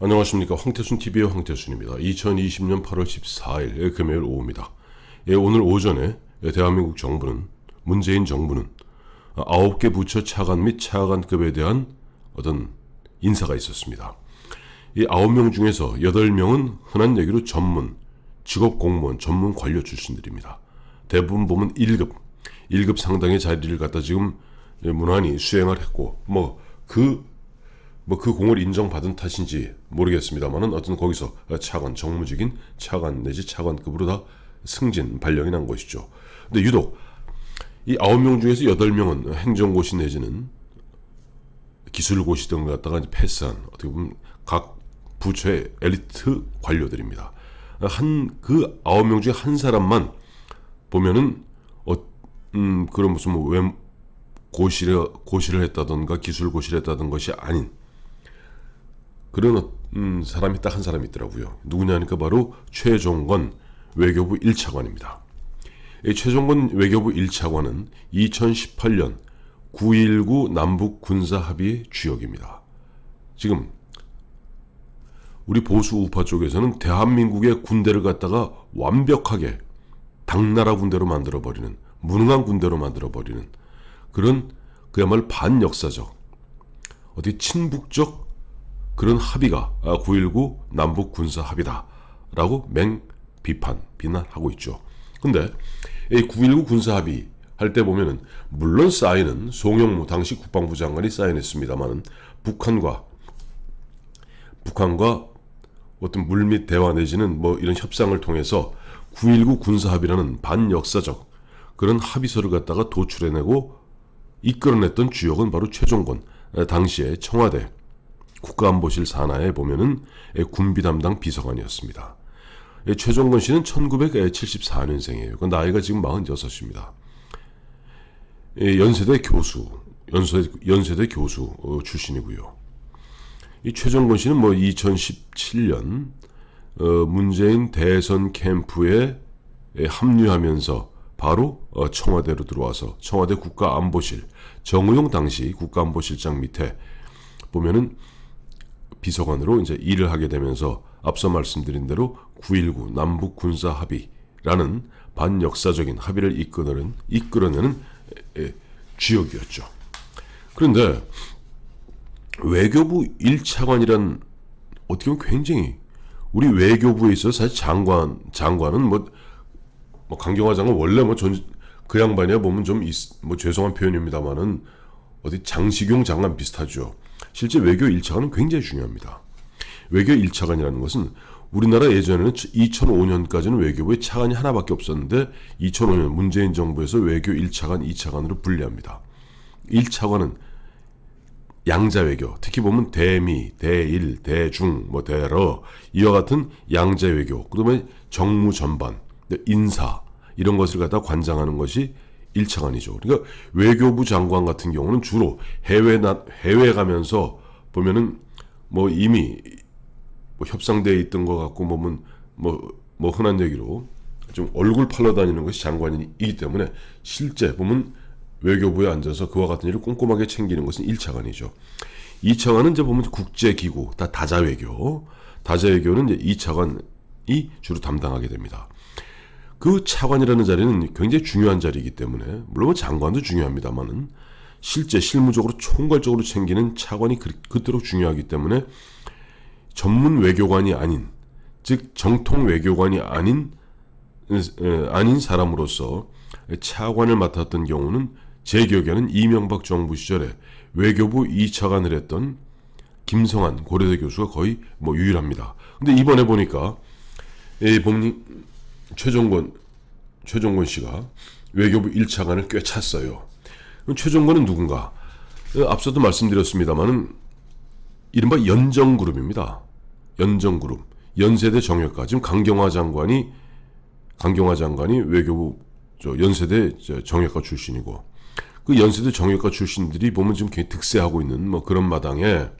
안녕하십니까. 황태순TV의 황태순입니다. 2020년 8월 14일 금요일 오후입니다. 오늘 오전에 대한민국 정부는, 문재인 정부는 9개 부처 차관 및 차관급에 대한 어떤 인사가 있었습니다. 이 9명 중에서 8명은 흔한 얘기로 전문, 직업 공무원, 전문 관료 출신들입니다. 대부분 보면 1급 상당의 자리를 갖다 지금 무난히 수행을 했고, 그 공을 인정받은 탓인지 모르겠습니다만은 어떤 거기서 차관, 정무직인 차관 내지 차관급으로 다 승진, 발령이 난 것이죠. 근데 유독 이 9명 중에서 8명은 행정고시 내지는 기술고시 등을 갖다가 패스한, 어떻게 보면 각 부처의 엘리트 관료들입니다. 그 9명 중에 한 사람만 보면은 그런 무슨 고시를 했다던가 기술고시를 했다던 것이 아닌 그런 사람이 딱 한 사람이 있더라고요. 누구냐니까 바로 최종건 외교부 1차관입니다. 최종건 외교부 1차관은 2018년 9.19 남북 군사 합의의 주역입니다. 지금 우리 보수 우파 쪽에서는 대한민국의 군대를 갖다가 완벽하게 당나라 군대로 만들어버리는, 무능한 군대로 만들어버리는 그런 그야말로 반역사적, 어떻게 친북적 그런 합의가 9.19 남북 군사 합의다라고 비난하고 있죠. 근데 이 9.19 군사 합의 할 때 보면은 물론 사인은 송영무 당시 국방부 장관이 사인했습니다만은 북한과 어떤 물밑 대화 내지는 이런 협상을 통해서 9.19 군사 합의라는 반역사적 그런 합의서를 갖다가 도출해내고 이끌어냈던 주역은 바로 최종건, 당시에 청와대 국가안보실 산하에 보면은 군비 담당 비서관이었습니다. 최종건 씨는 1974년생이에요. 그 나이가 지금 46입니다. 연세대 교수 출신이고요. 이 최종건 씨는 2017년 문재인 대선 캠프에 합류하면서 바로 청와대로 들어와서 청와대 국가안보실, 정의용 당시 국가안보실장 밑에 보면은 비서관으로 이제 일을 하게 되면서 앞서 말씀드린 대로 9.19 남북 군사 합의라는 반역사적인 합의를 이끌어내는 주역이었죠. 그런데 외교부 1차관이란 어떻게 보면 굉장히 우리 외교부에 있어서 사실 장관은 강경화 장관 원래 그 양반이야 보면 좀 죄송한 표현입니다만은 어디 장시경 장관 비슷하죠. 실제 외교 1차관은 굉장히 중요합니다. 외교 1차관이라는 것은 우리나라 예전에는 2005년까지는 외교부에 차관이 하나밖에 없었는데 2005년 문재인 정부에서 외교 1차관, 2차관으로 분리합니다. 1차관은 양자외교, 특히 보면 대미, 대일, 대중, 대러 이와 같은 양자외교, 그다음에 정무 전반, 인사 이런 것을 갖다 관장하는 것이 1차관이죠. 그러니까 외교부 장관 같은 경우는 주로 해외 가면서 보면은 이미 협상대에 있던 것 같고 보면 흔한 얘기로 좀 얼굴 팔러 다니는 것이 장관이기 때문에 실제 보면 외교부에 앉아서 그와 같은 일을 꼼꼼하게 챙기는 것은 1차관이죠. 2차관은 이제 보면 국제기구, 다자외교는 이제 2차관이 주로 담당하게 됩니다. 그 차관이라는 자리는 굉장히 중요한 자리이기 때문에 물론 장관도 중요합니다만은 실제 실무적으로 총괄적으로 챙기는 차관이 그토록 중요하기 때문에 전문 외교관이 아닌, 즉 정통 외교관이 아닌 사람으로서 차관을 맡았던 경우는 제 기억에는 이명박 정부 시절에 외교부 2차관을 했던 김성한 고려대 교수가 거의 유일합니다. 근데 이번에 보니까 최종건 씨가 외교부 1차관을 꽤 찼어요. 최종건은 누군가? 앞서도 말씀드렸습니다만은 이른바 연정그룹입니다. 연정그룹, 연세대 정외과. 지금 강경화 장관이 외교부 연세대 정외과 출신이고, 그 연세대 정외과 출신들이 보면 지금 굉장히 득세하고 있는 그런 마당에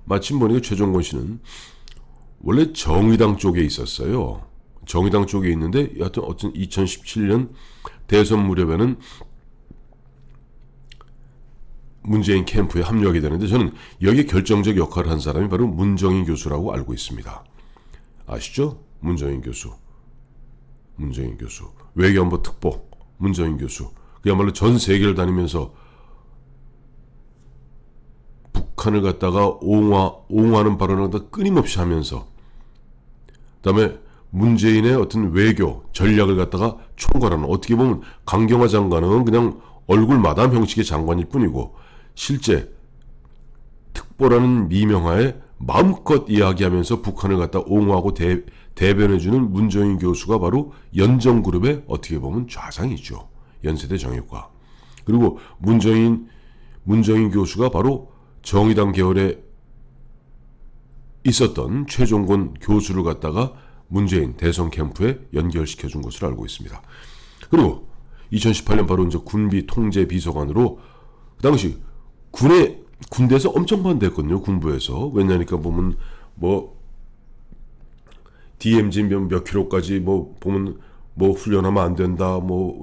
마침 보니까 최종건 씨는 원래 정의당 쪽에 있었어요. 정의당 쪽에 있는데 여하튼 2017년 대선 무렵에는 문재인 캠프에 합류하게 되는데 저는 여기에 결정적 역할을 한 사람이 바로 문정인 교수라고 알고 있습니다. 아시죠? 문정인 교수. 외교안보 특보 문정인 교수. 그야말로 전 세계를 다니면서 북한을 갖다가 옹호하는 발언을 갖다 끊임없이 하면서 그다음에 문재인의 어떤 외교 전략을 갖다가 총괄하는, 어떻게 보면 강경화 장관은 그냥 얼굴 마담 형식의 장관일 뿐이고 실제 특보라는 미명하에 마음껏 이야기하면서 북한을 갖다 옹호하고 대변해주는 문정인 교수가 바로 연정그룹의 어떻게 보면 좌장이죠. 연세대 정예과. 그리고 문정인 교수가 바로 정의당 계열에 있었던 최종권 교수를 갖다가 문재인 대선 캠프에 연결시켜준 것으로 알고 있습니다. 그리고 2018년 바로 이제 군비 통제 비서관으로 그 당시 군대에서 엄청 반대했거든요. 군부에서. 왜냐니까 보면 뭐 DMZ 몇 킬로까지 보면 훈련하면 안 된다.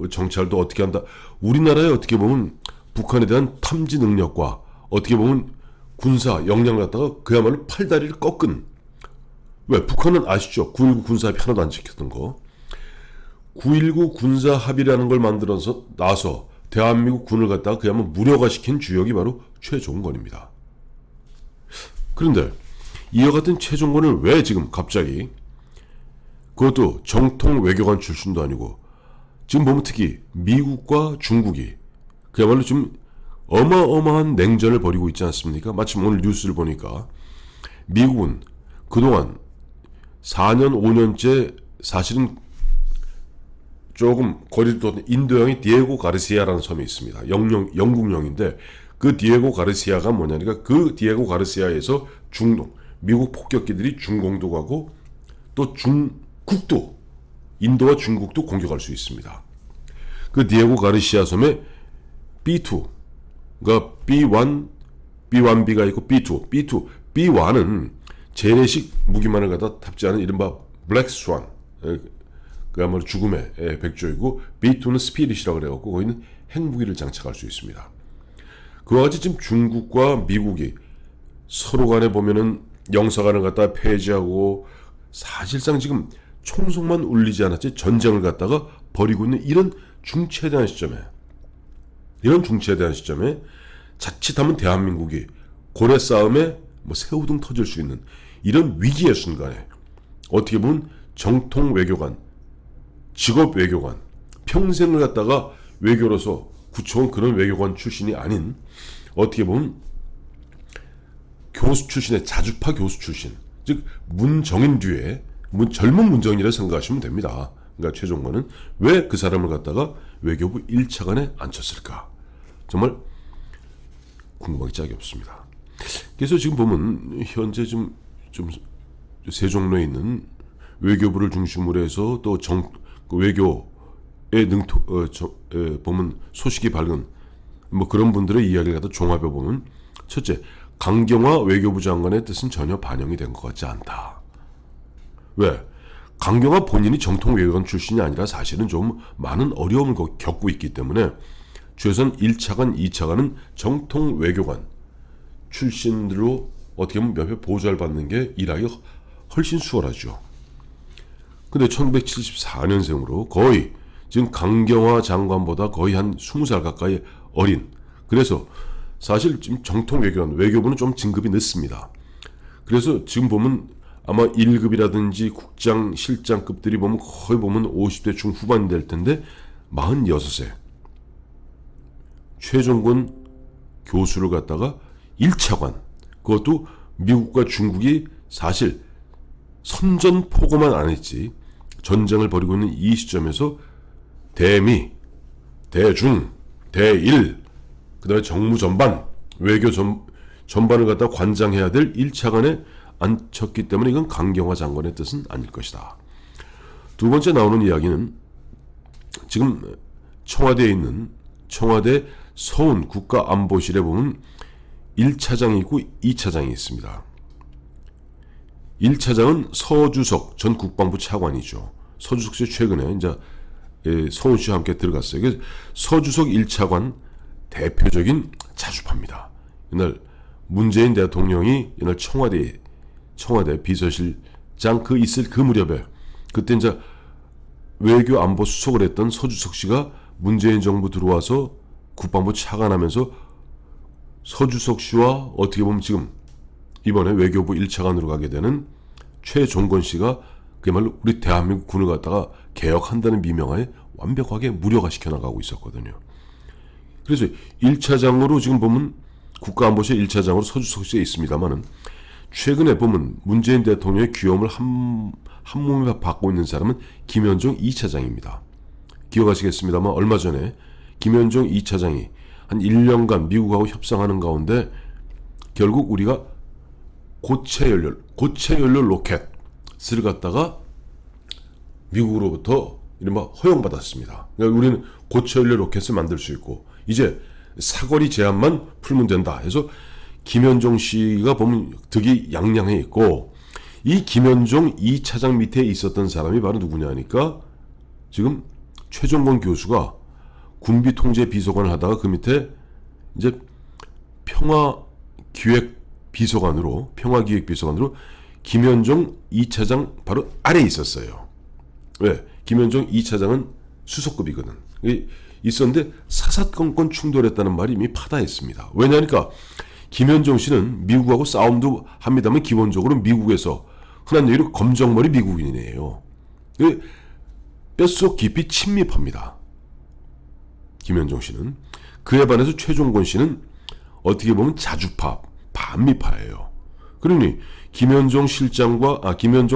정찰도 어떻게 한다. 우리나라에 어떻게 보면 북한에 대한 탐지 능력과 어떻게 보면 군사 역량을 갖다가 그야말로 팔다리를 꺾은. 왜? 북한은 아시죠? 9.19 군사합의 하나도 안 지켰던 거. 9.19 군사합의라는 걸 만들어서 나서 대한민국 군을 갖다가 그야말로 무력화시킨 주역이 바로 최종권입니다. 그런데 이와 같은 최종권을 왜 지금 갑자기, 그것도 정통 외교관 출신도 아니고, 지금 보면 특히 미국과 중국이 그야말로 좀 어마어마한 냉전을 벌이고 있지 않습니까? 마침 오늘 뉴스를 보니까 미국은 그동안 4년, 5년째 사실은 조금 거리를 뒀던 인도양의 디에고 가르시아라는 섬이 있습니다. 영국령인데 그 디에고 가르시아가 뭐냐니까 그 디에고 가르시아에서 미국 폭격기들이 중공도 또 중국도, 인도와 중국도 공격할 수 있습니다. 그 디에고 가르시아 섬에 B2, 그러니까 B1, B1B가 있고 B2, B1은 재래식 무기만을 갖다 탑재하는 이른바 블랙 스완, 그야말로 죽음의 백조이고, B2는 스피릿이라고 그래갖고 거기는 핵무기를 장착할 수 있습니다. 그와 같이 지금 중국과 미국이 서로 간에 보면은 영사관을 갖다가 폐지하고 사실상 지금 총성만 울리지 않았지 전쟁을 갖다가 벌이고 있는 이런 중체대한 시점에 자칫하면 대한민국이 고래 싸움에 새우등 터질 수 있는 이런 위기의 순간에 어떻게 보면 정통 외교관, 직업 외교관, 평생을 갖다가 외교로서 구쳐온 그런 외교관 출신이 아닌 어떻게 보면 교수 출신의 자주파 교수 출신, 즉 문정인 뒤에 젊은 문정인이라 생각하시면 됩니다. 그러니까 최종관은 왜 그 사람을 갖다가 외교부 1차관에 앉혔을까? 정말 궁금하기 짝이 없습니다. 그래서 지금 보면 현재 좀 세종로에 있는 외교부를 중심으로 해서 또 외교에 보면 소식이 밝은 그런 분들의 이야기를 갖다 종합해 보면, 첫째, 강경화 외교부 장관의 뜻은 전혀 반영이 된 것 같지 않다. 왜? 강경화 본인이 정통 외교관 출신이 아니라 사실은 좀 많은 어려움을 겪고 있기 때문에 최소한 1차관, 2차관은 정통 외교관 출신들로 어떻게 보면 몇 배 보좌를 받는 게 일하기 훨씬 수월하죠. 근데 1974년생으로 거의 지금 강경화 장관보다 거의 한 20살 가까이 어린, 그래서 사실 지금 정통 외교부는 좀 진급이 늦습니다. 그래서 지금 보면 아마 1급이라든지 국장, 실장급들이 보면 거의 보면 50대 중후반이 될 텐데 46세 최종권 교수를 갖다가 1차관, 그것도 미국과 중국이 사실 선전포고만 안 했지 전쟁을 벌이고 있는 이 시점에서 대미, 대중, 대일, 그 다음에 정무 전반, 외교 전반을 갖다 관장해야 될 1차관에 앉혔기 때문에 이건 강경화 장관의 뜻은 아닐 것이다. 두 번째 나오는 이야기는 지금 청와대에 있는 청와대 서훈 국가안보실에 보면 1차장이 있고 2차장이 있습니다. 1차장은 서주석 전 국방부 차관이죠. 서주석 씨 최근에 이제 서훈 씨와 함께 들어갔어요. 그래서 서주석 1차관 대표적인 자주파입니다. 이날 문재인 대통령이 이날 청와대 비서실장 있을 그 무렵에 그때 이제 외교 안보 수석을 했던 서주석 씨가 문재인 정부 들어와서 국방부 차관하면서 서주석 씨와 어떻게 보면 지금 이번에 외교부 1차관으로 가게 되는 최종건 씨가 그야말로 우리 대한민국 군을 갖다가 개혁한다는 미명하에 완벽하게 무력화 시켜나가고 있었거든요. 그래서 1차장으로 지금 보면 국가안보실 1차장으로 서주석 씨가 있습니다만은 최근에 보면 문재인 대통령의 귀염을 한 몸에 받고 있는 사람은 김현종 2차장입니다. 기억하시겠습니다만 얼마 전에 김현종 2차장이 한 1년간 미국하고 협상하는 가운데 결국 우리가 고체 연료 로켓을 갖다가 미국으로부터 이른바 허용받았습니다. 그러니까 우리는 고체 연료 로켓을 만들 수 있고 이제 사거리 제한만 풀면 된다 해서 김현종 씨가 보면 득이 양양해 있고 이 김현종 2차장 밑에 있었던 사람이 바로 누구냐 하니까 지금 최종건 교수가 군비 통제 비서관을 하다가 그 밑에 이제 평화기획 비서관으로 김현종 2차장 바로 아래에 있었어요. 왜? 김현종 2차장은 수석급이거든. 있었는데 사사건건 충돌했다는 말이 이미 파다했습니다. 왜냐하니까 김현종 씨는 미국하고 싸움도 합니다만 기본적으로 미국에서 흔한 얘기로 검정머리 미국인이에요. 뼛속 깊이 친밀합니다. 김현종 씨는. 그에 반해서 최종건 씨는 어떻게 보면 자주파, 반미파예요. 그러니 김현종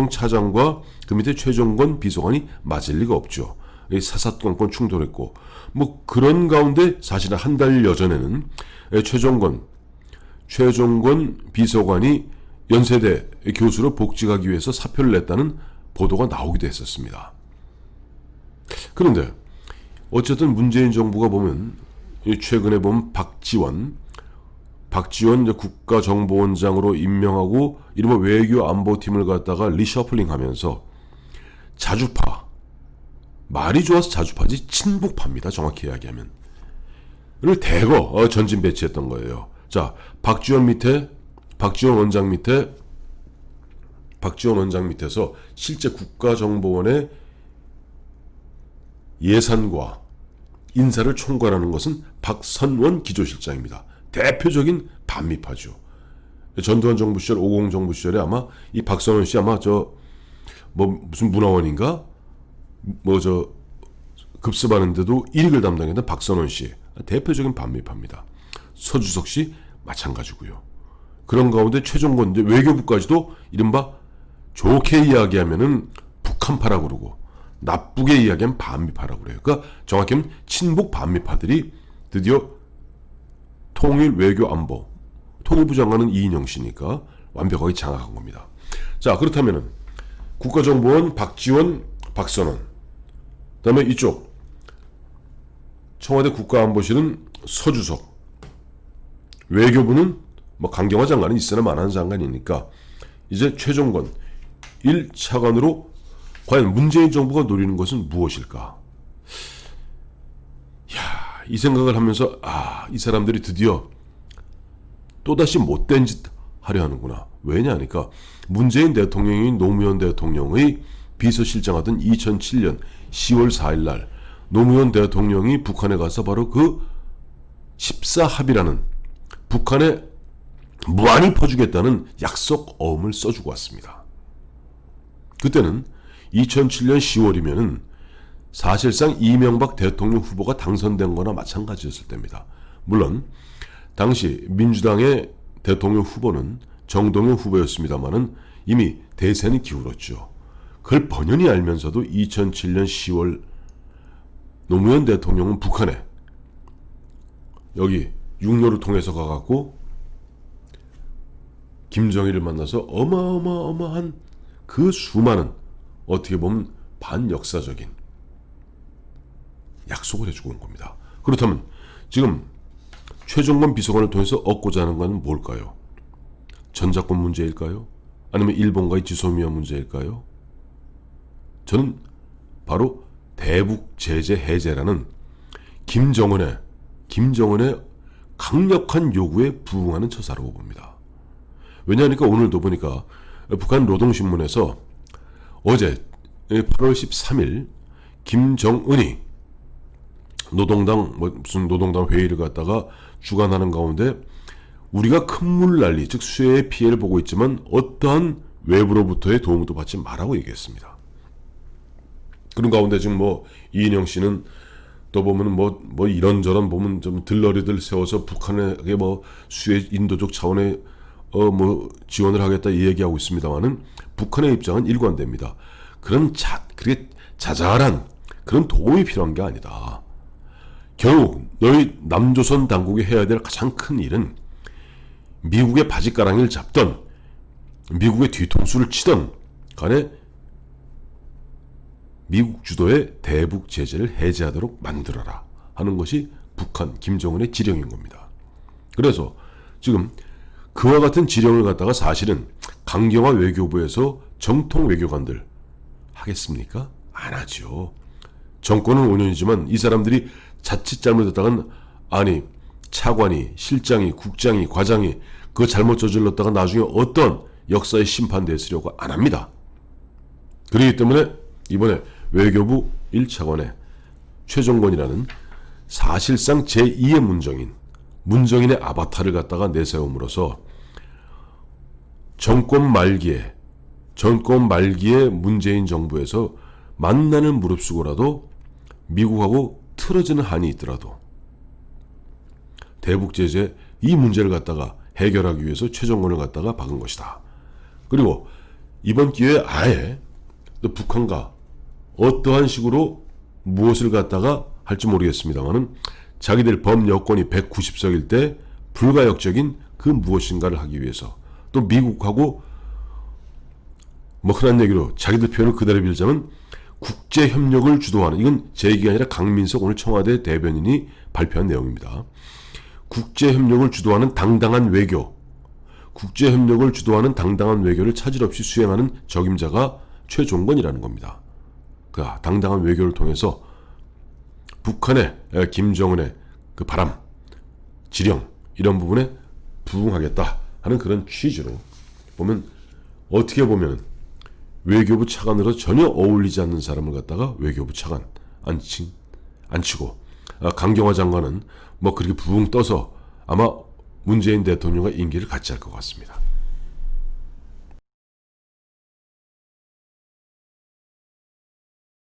차장과 그 밑에 최종건 비서관이 맞을 리가 없죠. 사사건건 충돌했고 뭐 그런 가운데 사실은 한 달여 전에는 최종건 비서관이 연세대 교수로 복직하기 위해서 사표를 냈다는 보도가 나오기도 했었습니다. 그런데 어쨌든 문재인 정부가 보면 최근에 보면 박지원 국가정보원장으로 임명하고 이른바 외교안보팀을 갖다가 리셔플링하면서 자주파, 말이 좋아서 자주파지 친북파입니다. 정확히 이야기하면. 를 대거 전진 배치했던 거예요. 자, 박지원 원장 밑에서 실제 국가정보원의 예산과 인사를 총괄하는 것은 박선원 기조실장입니다. 대표적인 반미파죠. 전두환 정부 시절, 50 정부 시절에 아마 이 박선원 씨 아마 무슨 문화원인가 급습하는데도 일익을 담당했던 박선원 씨 대표적인 반미파입니다. 서주석 씨 마찬가지고요. 그런 가운데 최종건 외교부까지도 이른바 좋게 이야기하면은 북한파라고 그러고 나쁘게 이야기하면 반미파라고 그래요. 그러니까 정확히는 친북 반미파들이 드디어 통일 외교안보 통일부 장관은 이인영 씨니까 완벽하게 장악한 겁니다. 자, 그렇다면은 국가정보원 박지원, 박선원, 그다음에 이쪽 청와대 국가안보실은 서주석, 외교부는 뭐 강경화 장관은 있으나 마나한 장관이니까 이제 최종건 1차관으로 과연 문재인 정부가 노리는 것은 무엇일까? 이 생각을 하면서 이 사람들이 드디어 또다시 못된 짓 하려 하는구나. 왜냐 하니까 문재인 대통령이 노무현 대통령의 비서실장하던 2007년 10월 4일 날 노무현 대통령이 북한에 가서 바로 그 14합의라는 북한에 무한히 퍼주겠다는 약속 어음을 써주고 왔습니다. 그때는 2007년 10월이면은 사실상 이명박 대통령 후보가 당선된 거나 마찬가지였을 때입니다. 물론 당시 민주당의 대통령 후보는 정동영 후보였습니다마는 이미 대세는 기울었죠. 그걸 번연히 알면서도 2007년 10월 노무현 대통령은 북한에 여기 육로를 통해서 가갖고 김정일을 만나서 어마어마한 그 수많은 어떻게 보면 반역사적인 약속을 해주고 온 겁니다. 그렇다면 지금 최종건 비서관을 통해서 얻고자 하는 건 뭘까요? 전작권 문제일까요? 아니면 일본과의 지소미아 문제일까요? 저는 바로 대북 제재 해제라는 김정은의 강력한 요구에 부응하는 처사라고 봅니다. 왜냐하니까 오늘도 보니까 북한 노동신문에서 어제 8월 13일 김정은이 노동당 무슨 노동당 회의를 갖다가 주관하는 가운데 우리가 큰 물난리 즉 수해의 피해를 보고 있지만 어떠한 외부로부터의 도움도 받지 말라고 얘기했습니다. 그런 가운데 지금 뭐 이인영 씨는 또 보면은 뭐 이런저런 보면 좀 들러리들 세워서 북한에게 뭐 수해 인도적 차원의 뭐 지원을 하겠다 이 얘기하고 있습니다만은 북한의 입장은 일관됩니다. 그렇게 자잘한 그런 도움이 필요한 게 아니다. 결국 너희 남조선 당국이 해야 될 가장 큰 일은 미국의 바지가랑이를 잡던 미국의 뒤통수를 치던 간에 미국 주도의 대북 제재를 해제하도록 만들어라 하는 것이 북한 김정은의 지령인 겁니다. 그래서 지금 그와 같은 지령을 갖다가 사실은 강경화 외교부에서 정통 외교관들 하겠습니까? 안 하죠. 정권은 5년이지만 이 사람들이 자칫 잘못했다간 아니 차관이 실장이 국장이 과장이 그거 잘못 저질렀다가 나중에 어떤 역사의 심판대에 쓰려고 안 합니다. 그렇기 때문에 이번에 외교부 1차관의 최종권이라는 사실상 제2의 문정인의 아바타를 갖다가 내세움으로써 정권 말기에 문재인 정부에서 만나는 무릅쓰고라도 미국하고 틀어지는 한이 있더라도 대북 제재 이 문제를 갖다가 해결하기 위해서 최종권을 갖다가 박은 것이다. 그리고 이번 기회에 아예 또 북한과 어떠한 식으로 무엇을 갖다가 할지 모르겠습니다만은 자기들 범여권이 190석일 때 불가역적인 그 무엇인가를 하기 위해서 또 미국하고 뭐 흔한 얘기로 자기들 표현을 그대로 빌자면 국제협력을 주도하는 이건 제 얘기가 아니라 강민석 오늘 청와대 대변인이 발표한 내용입니다. 국제협력을 주도하는 당당한 외교 국제협력을 주도하는 당당한 외교를 차질 없이 수행하는 적임자가 최종권이라는 겁니다. 그 당당한 외교를 통해서 북한의 김정은의 그 바람, 지령 이런 부분에 부응하겠다 하는 그런 취지로 보면 어떻게 보면 외교부 차관으로 전혀 어울리지 않는 사람을 갖다가 외교부 차관 앉히고 강경화 장관은 뭐 그렇게 부응 떠서 아마 문재인 대통령과 임기를 같이 할 것 같습니다.